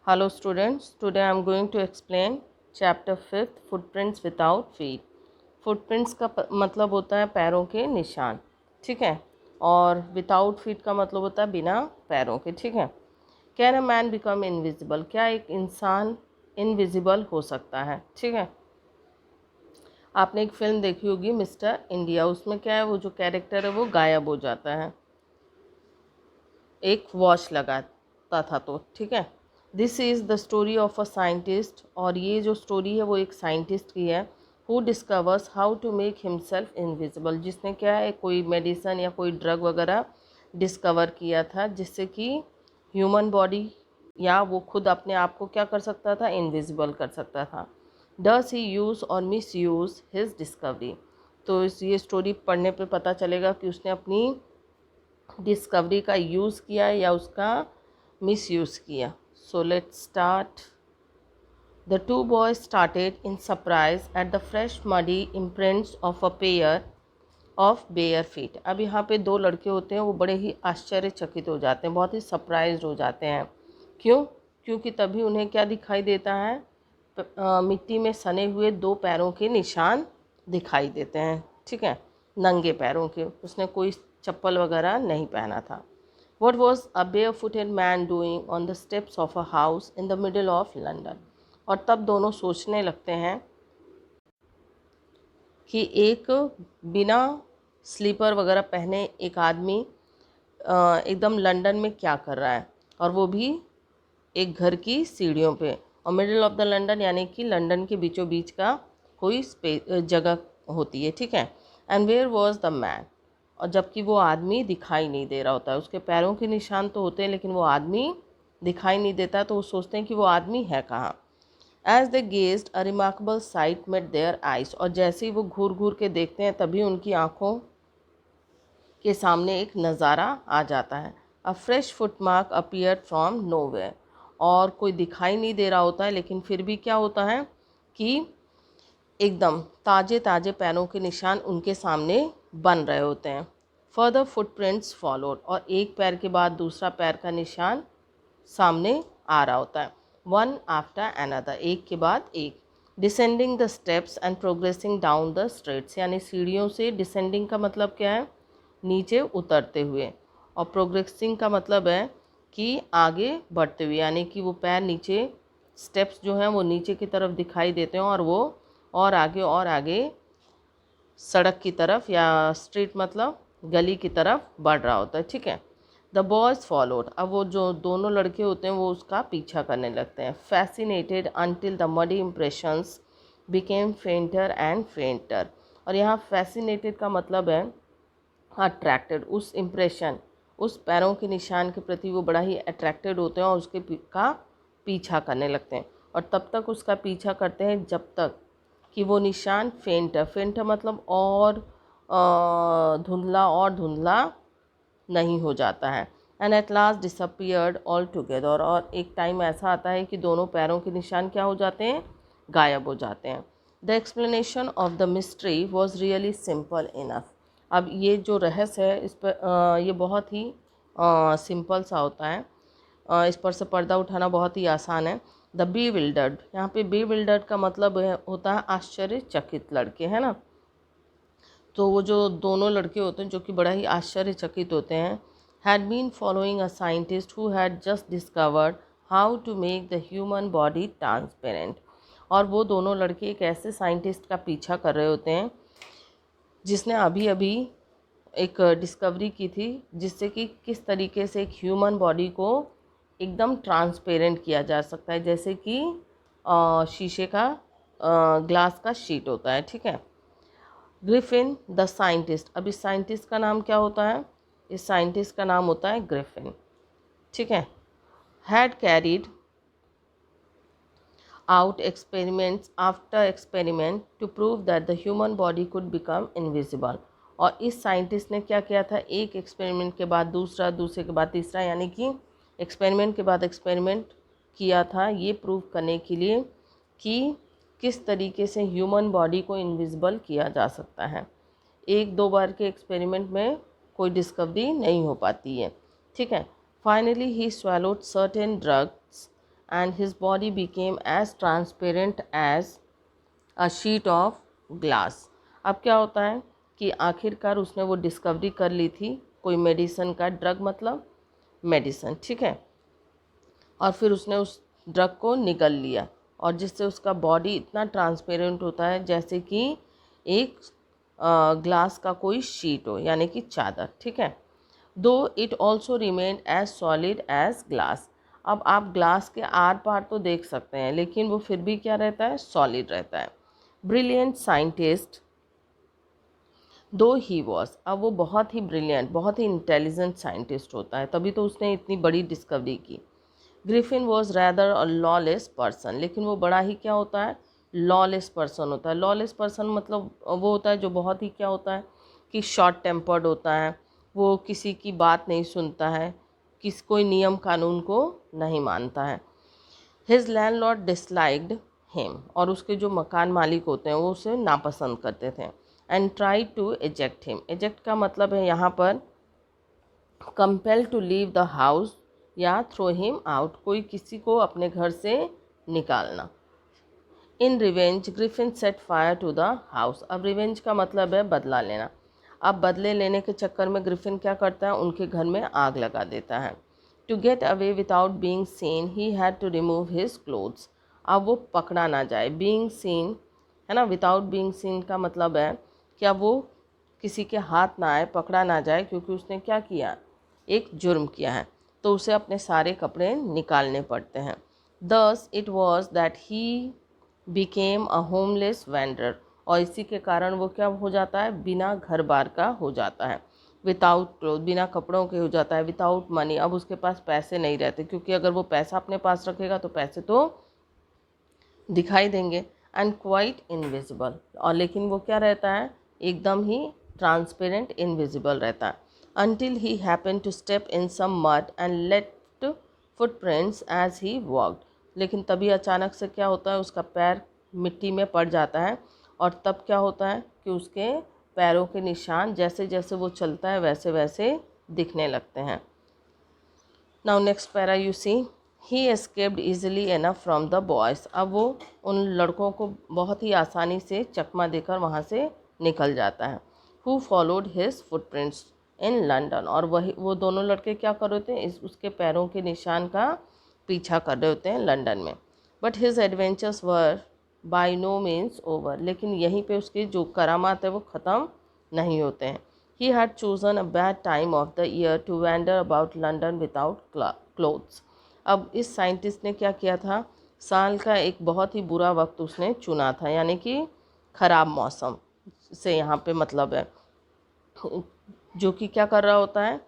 Hello students, today I am going to explain chapter 5th footprints without feet. footprints का मतलब होता है पैरों के निशान, ठीक है, और without feet का मतलब होता है बिना पैरों के, ठीक है। Can a man become invisible? क्या एक इंसान इनविजिबल हो सकता है, ठीक है। आपने एक फिल्म देखी होगी मिस्टर इंडिया, उसमें क्या है, वो जो कैरेक्टर है वो गायब हो जाता है, एक वॉच लगाता था तो, ठीक है। This is the story of a scientist, और ये जो स्टोरी है वो एक साइंटिस्ट की है, who discovers how to make himself invisible, जिसने क्या है कोई मेडिसन या कोई ड्रग वगैरह डिस्कवर किया था जिससे कि ह्यूमन बॉडी या वो खुद अपने आप को क्या कर सकता था, इनविजिबल कर सकता था। डस ही यूज़ और मिस यूज़ हिज डिस्कवरी, तो इस ये स्टोरी पढ़ने पे पता चलेगा कि उसने अपनी डिस्कवरी का यूज़ किया या उसका मिस यूज़ किया। So let's start. The two boys started in surprise at the fresh muddy imprints of a pair of bare feet. अब यहाँ पे दो लड़के होते हैं, वो बड़े ही आश्चर्यचकित हो जाते हैं, बहुत ही सरप्राइज हो जाते हैं। क्यों? क्योंकि तभी उन्हें क्या दिखाई देता है, मिट्टी में सने हुए दो पैरों के निशान दिखाई देते हैं, ठीक है, नंगे पैरों के। उसने कोई चप्पल वगैरह नहीं पहना था। What was a barefooted man doing on the steps of a house in the middle of London? और तब दोनों सोचने लगते हैं कि एक बिना स्लीपर वगैरह पहने एक आदमी एकदम लंदन में क्या कर रहा है, और वो भी एक घर की सीढ़ियों पे, और मिडिल ऑफ द लंदन यानी कि लंदन के बीचों बीच का कोई जगह होती है, ठीक है। And where was the man, और जबकि वो आदमी दिखाई नहीं दे रहा होता है, उसके पैरों के निशान तो होते हैं लेकिन वो आदमी दिखाई नहीं देता, तो वो सोचते हैं कि वो आदमी है कहाँ। As they gazed a remarkable sight met their eyes, और जैसे ही वो घूर घूर के देखते हैं तभी उनकी आँखों के सामने एक नज़ारा आ जाता है। अ fresh footmark appear from nowhere, और कोई दिखाई नहीं दे रहा होता है लेकिन फिर भी क्या होता है कि एकदम ताज़े ताज़े पैरों के निशान उनके सामने बन रहे होते हैं। फर्दर फुटप्रिंट्स फॉलोड, और एक पैर के बाद दूसरा पैर का निशान सामने आ रहा होता है, वन आफ्टर अनदर, एक के बाद एक। Descending the steps and progressing down the streets, यानी सीढ़ियों से डिसेंडिंग का मतलब क्या है, नीचे उतरते हुए, और प्रोग्रेसिंग का मतलब है कि आगे बढ़ते हुए, यानी कि वो पैर नीचे, स्टेप्स जो हैं वो नीचे की तरफ दिखाई देते हैं और वो और आगे सड़क की तरफ या स्ट्रीट मतलब गली की तरफ बढ़ रहा होता है, ठीक है। द बॉयज़ फॉलोड, अब वो जो दोनों लड़के होते हैं वो उसका पीछा करने लगते हैं। Fascinated until the muddy impressions became फेंटर and फेंटर, और यहाँ फैसिनेटेड का मतलब है अट्रैक्टेड, उस इम्प्रेशन, उस पैरों के निशान के प्रति वो बड़ा ही अट्रैक्टेड होते हैं और उसके का पीछा करने लगते हैं, और तब तक उसका पीछा करते हैं जब तक कि वो निशान फेंट मतलब और धुंधला नहीं हो जाता है। And at last disappeared all together, और एक टाइम ऐसा आता है कि दोनों पैरों के निशान क्या हो जाते हैं, गायब हो जाते हैं। The explanation of the mystery was really simple enough, अब ये जो रहस्य है इस पर ये बहुत ही सिंपल सा होता है, इस पर से पर्दा उठाना बहुत ही आसान है। द बी विल्डर्ड, यहाँ पे बी विल्डर्ड का मतलब होता है आश्चर्यचकित लड़के, है ना। तो वो जो दोनों लड़के होते हैं जो कि बड़ा ही आश्चर्यचकित होते हैं, had been following a scientist who had just discovered how to make the human body transparent, और वो दोनों लड़के एक ऐसे साइंटिस्ट का पीछा कर रहे होते हैं जिसने अभी अभी एक डिस्कवरी की थी जिससे कि किस तरीके से एक ह्यूमन बॉडी को एकदम ट्रांसपेरेंट किया जा सकता है, जैसे कि शीशे का ग्लास का शीट होता है, ठीक है। ग्रिफिन द साइंटिस्ट, अब इस साइंटिस्ट का नाम क्या होता है, इस साइंटिस्ट का नाम होता है ग्रिफिन, ठीक है। Had carried out experiments after experiment to prove that the human body could become invisible, और इस साइंटिस्ट ने क्या किया था, एक एक्सपेरिमेंट के बाद दूसरा, दूसरे के बाद तीसरा, यानी कि एक्सपेरिमेंट के बाद एक्सपेरिमेंट किया था ये प्रूव करने के लिए कि किस तरीके से ह्यूमन बॉडी को इनविजिबल किया जा सकता है। एक दो बार के एक्सपेरिमेंट में कोई डिस्कवरी नहीं हो पाती है, ठीक है। Finally he swallowed certain drugs and his body became as transparent as a sheet of glass. अब क्या होता है कि आखिरकार उसने वो डिस्कवरी कर ली थी कोई मेडिसिन का, ड्रग मतलब मेडिसिन, ठीक है, और फिर उसने उस ड्रग को निगल लिया और जिससे उसका बॉडी इतना ट्रांसपेरेंट होता है जैसे कि एक ग्लास का कोई शीट हो, यानी कि चादर, ठीक है। Though it also remain as solid as glass. अब आप ग्लास के आर पार तो देख सकते हैं लेकिन वो फिर भी क्या रहता है, सॉलिड रहता है। ब्रिलियंट साइंटिस्ट दो ही वॉज, अब वो बहुत ही ब्रिलियंट, बहुत ही इंटेलिजेंट साइंटिस्ट होता है, तभी तो उसने इतनी बड़ी डिस्कवरी की। Griffin was rather a lawless person, लेकिन वो बड़ा ही क्या होता है, लॉलेस पर्सन होता है। लॉलेस पर्सन मतलब वो होता है जो बहुत ही क्या होता है कि शॉर्ट टेम्पर्ड होता है, वो किसी की बात नहीं सुनता है, कोई नियम कानून को नहीं मानता है। हिज लैंडलॉर्ड डिसलाइक्ड हिम, और उसके जो मकान मालिक होते हैं वो उसे नापसंद करते थे। And try to eject him, eject का मतलब है यहाँ पर compel to leave the house या थ्रो हिम आउट, कोई किसी को अपने घर से निकालना। In revenge Griffin set fire to the house, अब रिवेंज का मतलब है बदला लेना। अब बदले लेने के चक्कर में ग्रिफिन क्या करता है, उनके घर में आग लगा देता है। To get away without being seen he had to remove his clothes, अब वो पकड़ा ना जाए, बीइंग सीन है ना, विदाउट बीइंग सीन का मतलब है कि अब वो किसी के हाथ ना आए, पकड़ा ना जाए, क्योंकि उसने क्या किया, एक जुर्म किया है, तो उसे अपने सारे कपड़े निकालने पड़ते हैं। Thus it was that he became a homeless vendor, और इसी के कारण वो क्या हो जाता है, बिना घर बार का हो जाता है। विदाउट क्लोथ, बिना कपड़ों के हो जाता है। विदाउट मनी, अब उसके पास पैसे नहीं रहते, क्योंकि अगर वो पैसा अपने पास रखेगा तो पैसे तो दिखाई देंगे। एंड क्वाइट इनविजिबल, और लेकिन वो क्या रहता है, एकदम ही ट्रांसपेरेंट, इनविजिबल रहता है। Until he happen to step in some mud and left footprints as he walked, लेकिन तभी अचानक से क्या होता है, उसका पैर मिट्टी में पड़ जाता है और तब क्या होता है कि उसके पैरों के निशान जैसे जैसे वो चलता है वैसे वैसे दिखने लगते हैं। Now next para you see, he escaped easily enough from the boys, अब वो उन लड़कों को बहुत ही आसानी से चकमा देकर वहाँ से निकल जाता है। Who followed his footprints in London, और वही वो दोनों लड़के क्या कर रहे होते हैं, उसके पैरों के निशान का पीछा कर रहे होते हैं लंदन में। But his adventures were by no means over, लेकिन यहीं पे उसके जो करामात है वो ख़त्म नहीं होते हैं। He had chosen a bad time of the year to wander about London without clothes. अब इस साइंटिस्ट ने क्या किया था, साल का एक बहुत ही बुरा वक्त उसने चुना था, यानी कि ख़राब मौसम से यहाँ पे मतलब है, जो कि क्या कर रहा होता है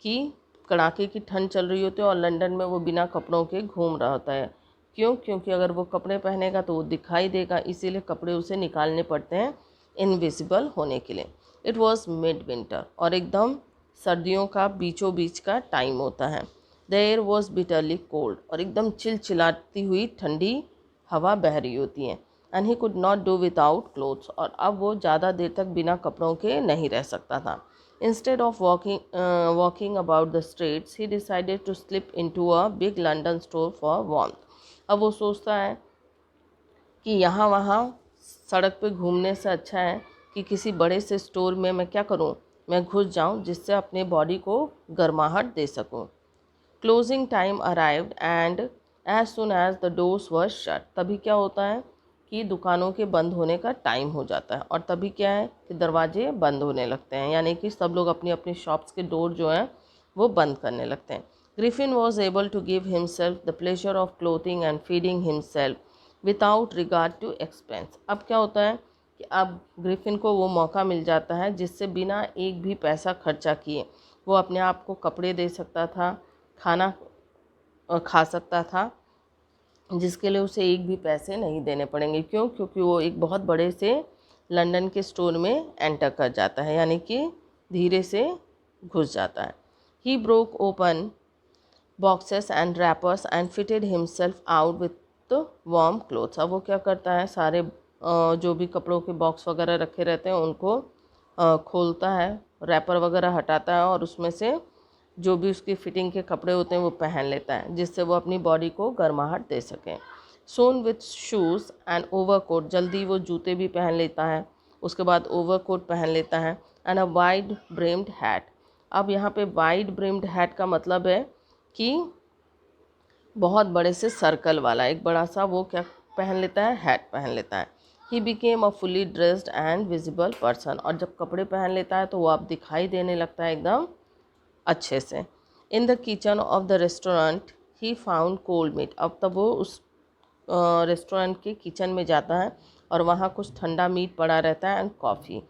कि कड़ाके की ठंड चल रही होती है और लंदन में वो बिना कपड़ों के घूम रहा होता है। क्यों, क्योंकि अगर वो कपड़े पहनेगा तो वो दिखाई देगा, इसीलिए कपड़े उसे निकालने पड़ते हैं इनविजिबल होने के लिए। इट वॉज मिड विंटर, और एकदम सर्दियों का बीचों बीच का टाइम होता है। The air was bitterly cold, और एकदम चिलचिलाती हुई ठंडी हवा बह रही होती है। And he could not do without clothes, और अब वो ज़्यादा देर तक बिना कपड़ों के नहीं रह सकता था। Instead of walking about the streets he decided to slip into a big London store for warmth, अब वो सोचता है कि यहाँ वहाँ सड़क पे घूमने से अच्छा है कि किसी बड़े से स्टोर में मैं क्या करूँ, मैं घुस जाऊँ, जिससे अपने बॉडी को गर्माहट दे सकूँ। Closing time arrived and as soon as the doors were shut, तभी क्या होता है कि दुकानों के बंद होने का टाइम हो जाता है, और तभी क्या है कि दरवाजे बंद होने लगते हैं, यानी कि सब लोग अपनी अपनी शॉप्स के डोर जो हैं वो बंद करने लगते हैं। Griffin was able to give himself the pleasure of clothing and feeding himself without regard to expense, अब क्या होता है कि अब ग्रिफिन को वो मौका मिल जाता है जिससे बिना एक भी पैसा खर्चा किए वो अपने आप को कपड़े दे सकता था, खाना खा सकता था, जिसके लिए उसे एक भी पैसे नहीं देने पड़ेंगे। क्यों, क्योंकि वो एक बहुत बड़े से लंदन के स्टोर में एंटर कर जाता है, यानी कि धीरे से घुस जाता है। He broke open boxes and rappers and fitted himself out with warm clothes, अब वो क्या करता है, सारे जो भी कपड़ों के बॉक्स वगैरह रखे रहते हैं उनको खोलता है, रैपर वगैरह हटाता है और उसमें से जो भी उसकी फिटिंग के कपड़े होते हैं वो पहन लेता है, जिससे वो अपनी बॉडी को गर्माहट दे सके। सोन विथ शूज़ एंड ओवरकोट, जल्दी वो जूते भी पहन लेता है, उसके बाद ओवरकोट पहन लेता है, and a wide brimmed hat. अब यहाँ पे वाइड ब्रिम्ड हैट का मतलब है कि बहुत बड़े से सर्कल वाला एक बड़ा सा वो क्या पहन लेता है, हैट पहन लेता है। He became a fully dressed and visible person, और जब कपड़े पहन लेता है तो वो आप दिखाई देने लगता है एकदम अच्छे से। In the kitchen of the restaurant he found cold meat, अब तब वो उस रेस्टोरेंट के किचन में जाता है और वहाँ कुछ ठंडा मीट पड़ा रहता है and coffee.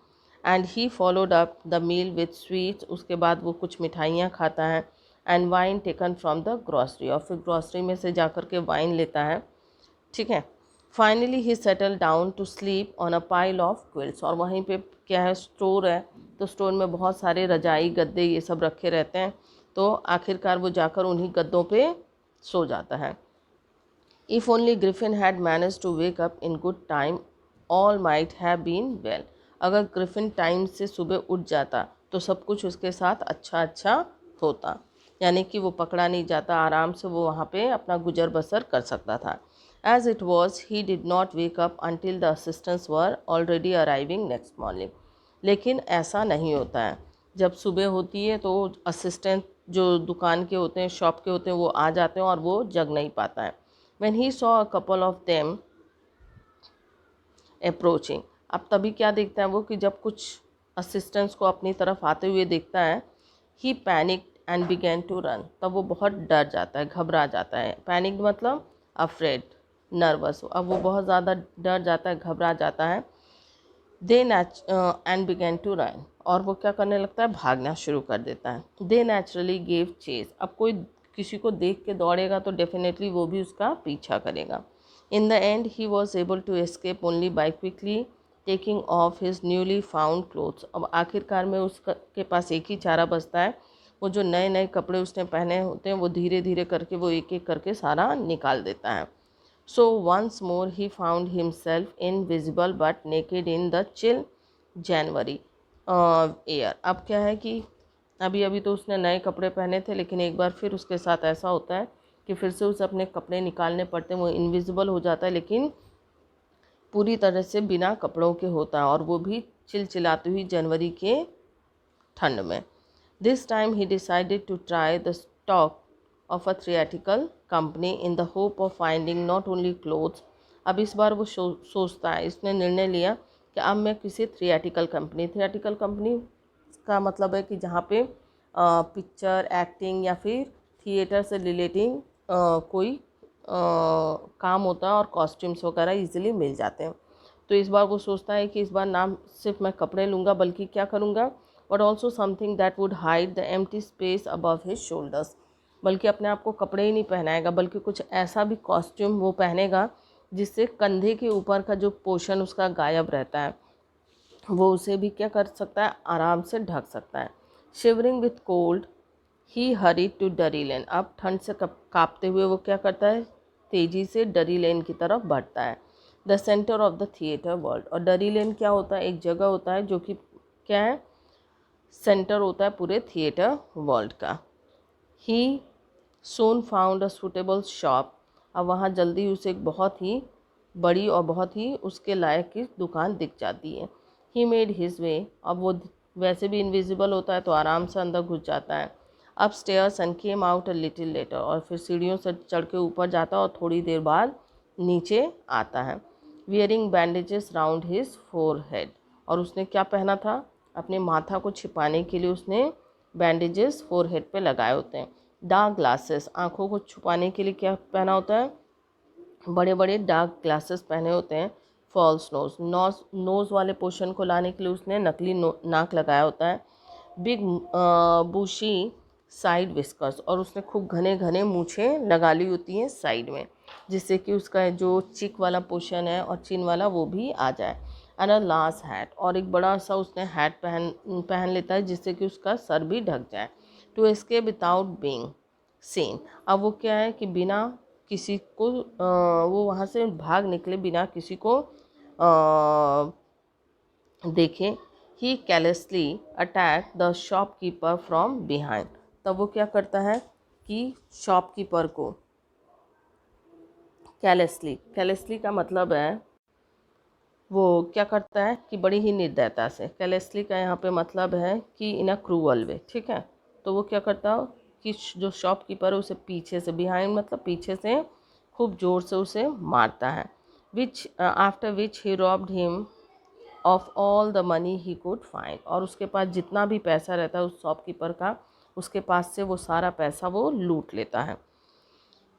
And he followed up the meal with sweets, उसके बाद वो कुछ मिठाइयाँ खाता है, and wine taken from the grocery, और फिर ग्रॉसरी में से जा कर के वाइन लेता है, ठीक है। Finally he settle down to sleep on a pile of quilts, और वहीं पे क्या है, स्टोर है, तो स्टोर में बहुत सारे रजाई गद्दे ये सब रखे रहते हैं, तो आखिरकार वो जाकर उन्हीं गद्दों पे सो जाता है। If only Griffin had managed to wake up in good time, all might have been well. अगर ग्रिफिन टाइम से सुबह उठ जाता तो सब कुछ उसके साथ अच्छा अच्छा होता, यानी कि वो पकड़ा नहीं जाता, आराम से वो वहाँ पे अपना गुजर बसर कर सकता था। As it was, he did not wake up until the assistants were already arriving next morning. लेकिन ऐसा नहीं होता है, जब सुबह होती है तो असिस्टेंट जो दुकान के होते हैं, शॉप के होते हैं, वो आ जाते हैं और वो जग नहीं पाता है। When he saw a couple of them approaching, अब तभी क्या देखता है वो कि जब कुछ असिस्टेंट्स को अपनी तरफ आते हुए देखता है, he panicked and began to run, तब वो बहुत डर जाता है, घबरा जाता है। पैनिक्ड मतलब अफ्रेड, नर्वस, अब वो बहुत ज़्यादा डर जाता है, घबरा जाता है। दे एंड बिगैन टू रन, और वो क्या करने लगता है, भागना शुरू कर देता है। दे नेचुरली गेव चेस, अब कोई किसी को देख के दौड़ेगा तो डेफिनेटली वो भी उसका पीछा करेगा। In the end he was able to escape only by quickly taking off his newly found clothes, अब आखिरकार में उसके पास एक ही चारा बचता है, वो जो नए नए कपड़े उसने पहने होते हैं वो धीरे धीरे करके वो एक एक करके सारा निकाल देता है। So once more he found himself invisible but naked in the chill January air. अब क्या है कि अभी अभी तो उसने नए कपड़े पहने थे, लेकिन एक बार फिर उसके साथ ऐसा होता है कि फिर से उसे अपने कपड़े निकालने पड़ते हैं, वो इनविजिबल हो जाता है लेकिन पूरी तरह से बिना कपड़ों के होता है, और वो भी चिलचिलाती हुई जनवरी के ठंड में। This time he decided to try the stock of a theatrical company in the hope of finding not only clothes, अब इस बार वो सोचता है, इसने निर्णय लिया कि अब मैं किसी थिएट्रिकल कंपनी का मतलब है कि जहाँ पे पिक्चर एक्टिंग या फिर थिएटर से रिलेटिंग कोई काम होता है और कॉस्ट्यूम्स वगैरह इजीली मिल जाते हैं। तो इस बार वो सोचता है कि इस बार ना सिर्फ मैं कपड़े लूँगा बल्कि क्या करूँगा, but also something that would hide the empty space above his shoulders, बल्कि अपने आप को कपड़े ही नहीं पहनाएगा बल्कि कुछ ऐसा भी कॉस्ट्यूम वो पहनेगा जिससे कंधे के ऊपर का जो पोर्शन उसका गायब रहता है वो उसे भी क्या कर सकता है, आराम से ढक सकता है। Shivering with cold he hurry to Drury Lane, अब ठंड से कांपते हुए वो क्या करता है, तेज़ी से डरी लेन की तरफ बढ़ता है। The centre of the theatre world, और डरी लेन क्या होता है, एक जगह होता है जो कि क्या है, सेंटर होता है पूरे थिएटर वर्ल्ड का। ही सोन फाउंड अ सूटेबल शॉप, अब वहाँ जल्दी उसे एक बहुत ही बड़ी और बहुत ही उसके लायक की दुकान दिख जाती है। ही मेड हिज वे, अब वो वैसे भी इनविजिबल होता है तो आराम से अंदर घुस जाता है। Up stairs and came out a little letter, और फिर सीढ़ियों से चढ़ के ऊपर जाता है और थोड़ी देर बाद नीचे आता है। Wearing bandages round his forehead, और उसने क्या पहना था, अपने माथा को छिपाने के लिए उसने बैंडेजेस फोरहेड पे लगाए होते हैं। डार्क ग्लासेस, आँखों को छुपाने के लिए क्या पहना होता है, बड़े बड़े डार्क ग्लासेस पहने होते हैं। फॉल्स नोज़ वाले पोर्शन को लाने के लिए उसने नकली नाक लगाया होता है। बिग बूशी साइड विस्कर्स, और उसने खूब घने घने मूछें लगा ली होती हैं साइड में, जिससे कि उसका जो चिक वाला पोर्शन है और चिन वाला वो भी आ जाए। एंड अ लार्ज हैट, और एक बड़ा सा उसने हैट पहन लेता है जिससे कि उसका सर भी ढक जाए। To escape without being seen, अब वो क्या है कि बिना किसी को वो वहाँ से भाग निकले बिना किसी को देखे। He callously attack the shopkeeper from behind, तब वो क्या करता है कि शॉपकीपर को कैलेसली का मतलब है वो क्या करता है कि बड़ी ही निर्दयता से, कैलेसली का यहाँ पे मतलब है कि इन अ क्रूअल वे, ठीक है। तो वो क्या करता है कि जो शॉपकीपर है उसे पीछे से, बिहाइंड मतलब पीछे से खूब ज़ोर से उसे मारता है। After which he robbed him of all the money he could find, और उसके पास जितना भी पैसा रहता है उस शॉपकीपर का, उसके पास से वो सारा पैसा वो लूट लेता है।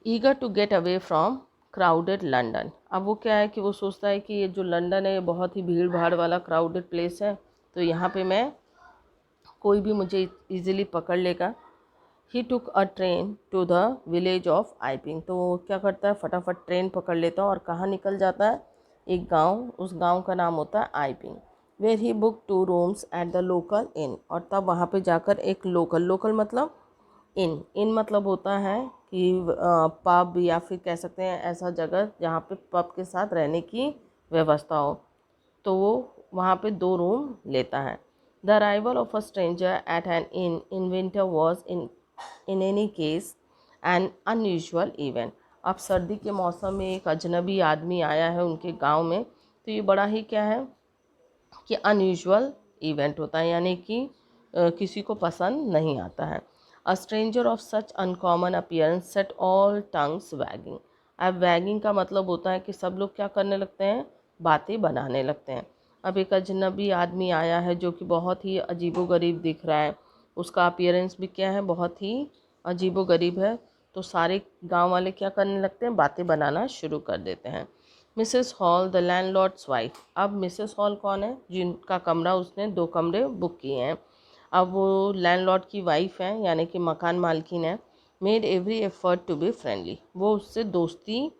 Eager to get away from crowded London, अब वो क्या है कि वो सोचता है कि ये जो लंदन है ये बहुत ही भीड़ भाड़ वाला क्राउडेड प्लेस है, तो यहाँ पे मैं कोई भी मुझे इजीली पकड़ लेगा। He took a train to the village of Iping, तो वो क्या करता है फटाफट ट्रेन पकड़ लेता है और कहाँ निकल जाता है, एक गांव, उस गांव का नाम होता है Iping. Where he book 2 rooms at the local inn, और तब वहाँ पे जाकर एक लोकल मतलब इन मतलब होता है कि पब, या फिर कह सकते हैं ऐसा जगह जहाँ पे पब के साथ रहने की व्यवस्था हो, तो वो वहाँ पे 2 रूम लेता है। The arrival of a stranger eight N in winter was in any case N unusual event, अब सर्दी के मौसम में एक अजनबी आदमी आया है उनके गांव में, तो ये बड़ा ही क्या है कि अनयूजुअल इवेंट होता है, यानी कि किसी को पसंद नहीं आता है। A stranger of such uncommon appearance set all tongues waging, अब वैगिंग का मतलब होता है कि सब लोग क्या करने लगते हैं, बातें बनाने लगते हैं। अब एक अजनबी आदमी आया है जो कि बहुत ही अजीबोगरीब दिख रहा है, उसका अपीयरेंस भी क्या है, बहुत ही अजीबोगरीब है, तो सारे गांव वाले क्या करने लगते हैं, बातें बनाना शुरू कर देते हैं। Mrs hall the landlords wife, अब मिसेस हॉल कौन है, जिनका कमरा उसने 2 कमरे बुक किए हैं, अब वो लैंडलॉर्ड की वाइफ है यानी कि मकान मालकिन है। Made every effort to be friendly, वो उससे दोस्ती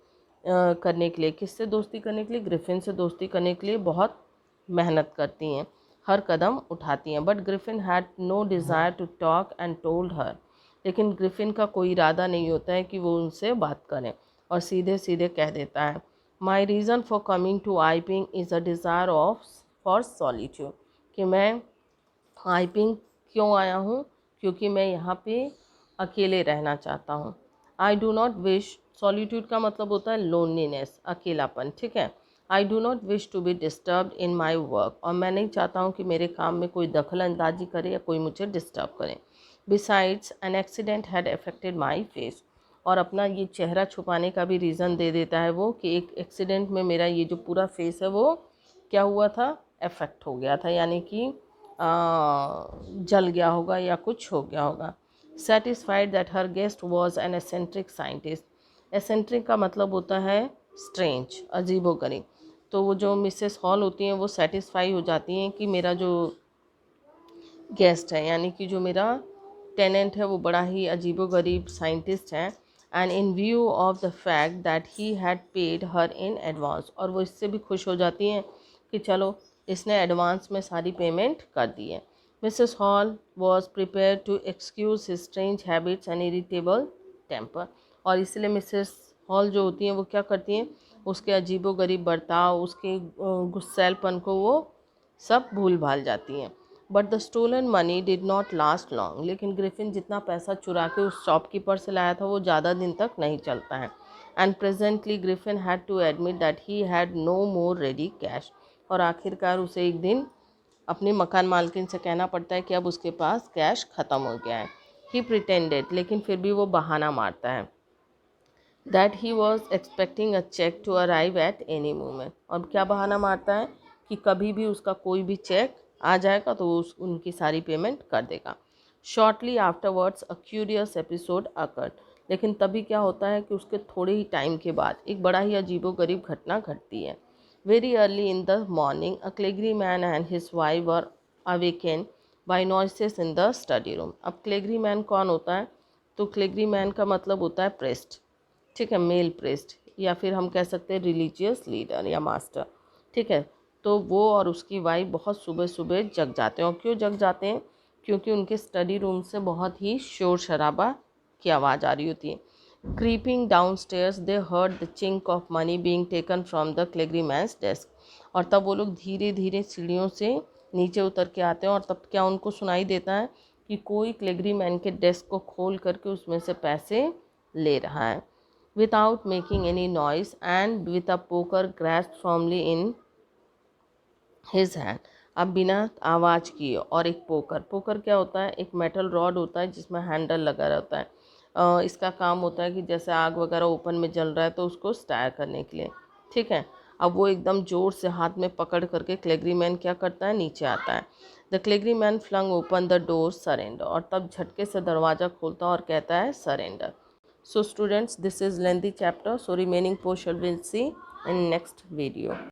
करने के लिए, किससे दोस्ती करने के लिए, ग्रिफिन से दोस्ती करने के लिए बहुत मेहनत करती हैं, हर कदम उठाती हैं। But Griffin had no desire to talk and told her, लेकिन ग्रिफिन का कोई इरादा नहीं होता है कि वो उनसे बात करें, और सीधे सीधे कह देता है, my reason for coming to Iping is a desire of for solitude, कि मैं आइपिंग क्यों आया हूँ, क्योंकि मैं यहाँ पे अकेले रहना चाहता हूँ। I do not wish, solitude का मतलब होता है लोनलीनेस, अकेलापन, ठीक है। I do not wish to be disturb in my work, और मैं नहीं चाहता हूँ कि मेरे काम में कोई दखल अंदाजी करे या कोई मुझे डिस्टर्ब करे। Besides an accident had affected my face, और अपना ये चेहरा छुपाने का भी रीज़न दे देता है वो कि एक एक्सीडेंट में मेरा ये जो पूरा फेस है वो क्या हुआ था, अफेक्ट हो गया था, यानी कि जल गया होगा या कुछ हो गया होगा। Satisfied that her guest was an eccentric scientist, eccentric का मतलब होता है स्ट्रेंज, अजीबोगरीब, तो वो जो मिसेस हॉल होती हैं वो सेटिस्फाई हो जाती हैं कि मेरा जो गेस्ट है यानी कि जो मेरा टेनेंट है वो बड़ा ही अजीबोगरीब साइंटिस्ट है। And in view of the fact that he had paid her in advance, और वो इससे भी खुश हो जाती हैं कि चलो इसने एडवांस में सारी पेमेंट कर दी है। Mrs Hall was prepare to excuse his strange habits and irritable temper, और इसलिए मिसेस हॉल जो होती हैं वो क्या करती हैं, उसके अजीबोगरीब बर्ताव, उसके गुस्सैलपन को वो सब भूल भाल जाती हैं। But the stolen money did not last long, लेकिन ग्रिफिन जितना पैसा चुरा के उस शॉपकीपर से लाया था वो ज़्यादा दिन तक नहीं चलता है। And presently Griffin had to admit that he had no more ready cash, और आखिरकार उसे एक दिन अपनी मकान मालकिन से कहना पड़ता है कि अब उसके पास कैश ख़त्म हो गया है। ही प्रिटेंडेड, लेकिन फिर भी वो बहाना मारता है, that he was expecting a cheque to arrive at any moment, और क्या बहाना मारता है कि कभी भी उसका कोई भी चेक आ जाएगा तो वो उनकी सारी पेमेंट कर देगा। Shortly afterwards a curious episode occurred, लेकिन तभी क्या होता है कि उसके थोड़े ही टाइम के बाद एक बड़ा ही अजीबोगरीब घटना घटती है। Very early in the morning a clergyman and his wife were awaken by noises in the study room. अब क्लेगरी मैन कौन होता है, तो क्लेगरी मैन का मतलब होता है प्रेस्ट, ठीक है, मेल प्रेस्ट, या फिर हम कह सकते हैं रिलीजियस लीडर या मास्टर, ठीक है। तो वो और उसकी वाइफ बहुत सुबह सुबह जग जाते हैं, और क्यों जग जाते हैं, क्योंकि उनके स्टडी रूम से बहुत ही शोर शराबा की आवाज़ आ रही होती है। Creeping down stairs they heard the chink of money being taken from the clergyman's desk, और तब वो लोग धीरे धीरे सीढ़ियों से नीचे उतर के आते हैं, और तब क्या उनको सुनाई देता है कि कोई क्लेगरी मैन के डेस्क को खोल करके उसमें से पैसे ले रहा है। Without making any noise and with a poker grasped firmly in his hand, अब बिना आवाज़ किए, और एक पोकर, पोकर क्या होता है, एक मेटल रॉड होता है जिसमें हैंडल लगा रहता है। इसका काम होता है कि जैसे आग वगैरह ओपन में जल रहा है तो उसको स्टायर करने के लिए, ठीक है। अब वो एकदम ज़ोर से हाथ में पकड़ करके क्लेगरी मैन क्या करता है, नीचे आता है। The clergyman flung open the door surrender, और तब झटके से दरवाज़ा खोलता और कहता है surrender. So students, this is lengthy chapter, so remaining portion we'll see in next video.